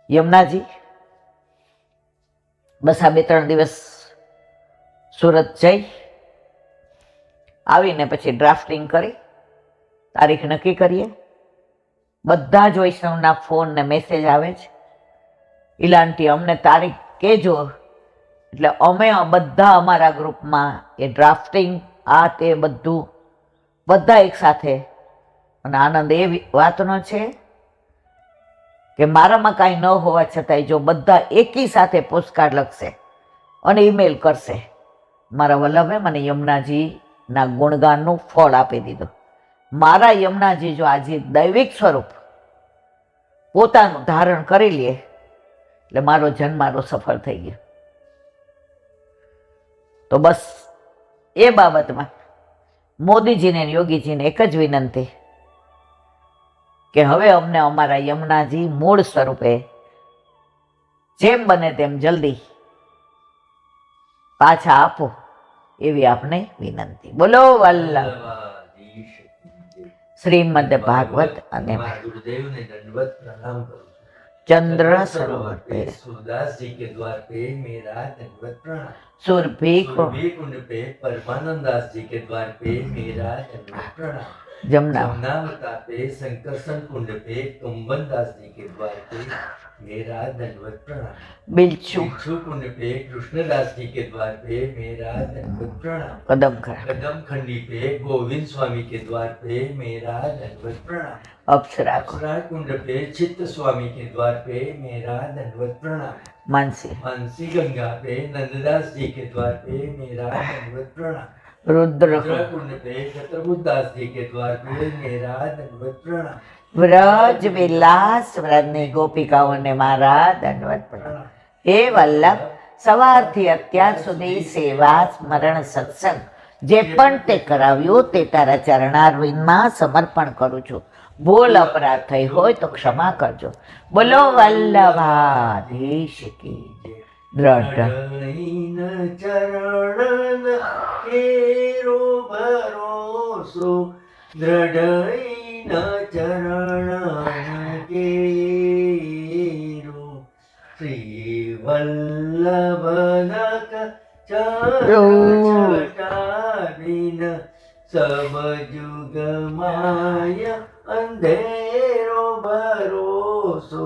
યમુનાજી બસ આ 2-3 દિવસ સુરત જઈ આવીને પછી ડ્રાફ્ટિંગ કરી તારીખ નક્કી કરીએ. બધા જ વૈષ્ણવના ફોન ને મેસેજ આવે છે, ઈલાંટી અમને તારીખ કહેજો. એટલે અમે બધા અમારા ગ્રુપમાં એ ડ્રાફ્ટિંગ આ તે બધું બધા એકસાથે. અને આનંદ એ વાતનો છે કે મારામાં કાંઈ ન હોવા છતાંય જો બધા એકી સાથે પોસ્ટકાર્ડ લખશે અને ઈમેલ કરશે, મારા વલ્લભે મને યમુનાજીના ગુણગાનનું ફળ આપી દીધું. મારા યમુનાજી જો આજે દૈવિક સ્વરૂપ પોતાનું ધારણ કરી લે એટલે મારો જન્મારો સફળ થઈ ગયો. તો બસ એ બાબતમાં મોદીજીને અને યોગીજીને એક જ વિનંતી કે હવે અમને અમારા યમુનાજી મૂળ સ્વરૂપે જેમ બને તેમ જલ્દી પાછા આપો એવી આપને વિનંતી. બોલો વલ્લભ. શ્રીમદ ભાગવત અને चंद्र सरोवर पे सूरदास जी के द्वार पे मेरा दंडवत प्रणाम. सुरभि कुंड पे परमानंद दास जी के द्वार पे मेरा दंडवत प्रणाम. जमुना जमुनावता पे संकर्षण कुंड पे कुंभन दास जी के द्वार पे मेरा दंडवत प्रणाम. बिच्छू कुंड पे कृष्णदास जी के द्वार पे मेरा दंडवत प्रणाम. कदम खंडी पे गोविंद स्वामी के द्वार पे मेरा दंडवत प्रणाम. अप्सरा कुंड पे चित्त स्वामी के द्वार पे मेरा दंडवत प्रणाम. मानसी गंगा पे नंददास जी के द्वार पे मेरा दंडवत प्रणाम. रुद्र कुंड पे छत्रबुद्धास जी के द्वार पे मेरा दंडवत प्रणाम. व्रज विलास व्रजनी गोपिकाओने मारा दंडवत प्रणाम. हे वल्लभ, સવારથી અત્યાર સુધી સેવા સ્મરણ સત્સંગ જે પણ તે કરાવ્યું તે તારા ચરણારવિંદમાં સમર્પણ કરું છું. ભૂલ અપરાધ થઈ હોય તો ક્ષમા કરજો. બોલો વલ્લભાધીશ કી દ્રઢ ચરણ કેરો ભરોસો દ્રઢ ચરણ કેરો શ્રી વલ્લભ ચટાવીન સબ જુગ માય અંધેરો ભરોસો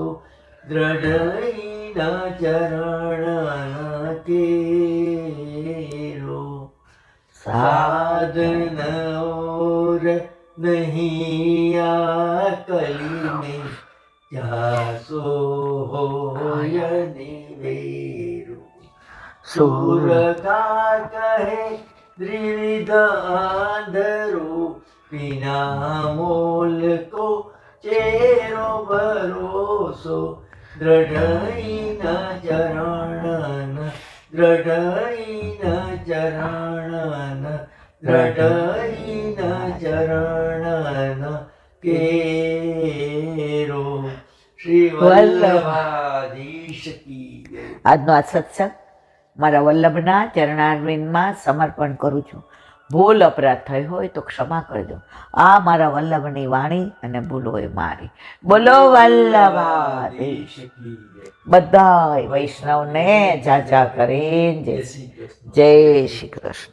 દ્રઢ ચરણ કેરો સાધન ઓર નહીં આ કલી में जासो होय निवेरो. सूर का कहे त्रिविध आंधरो बिना मोल को चेरो भरोसो દ્રઢ ચરણ દ્રઢ ચરણ દ્રઢ ચરણ કેરો શ્રી વલ્લભાધીશ કી. આજનો આ સત્સંગ મારા વલ્લભના ચરણારવિંદમાં સમર્પણ કરું છું. ભૂલ અપરાધ થઈ હોય તો ક્ષમા કરજો. આ મારા વલ્લભની વાણી અને ભૂલ હોય મારી. બોલો વલ્લભાધીશ. બધા વૈષ્ણવને જાજા કરીને જય શ્રી કૃષ્ણ.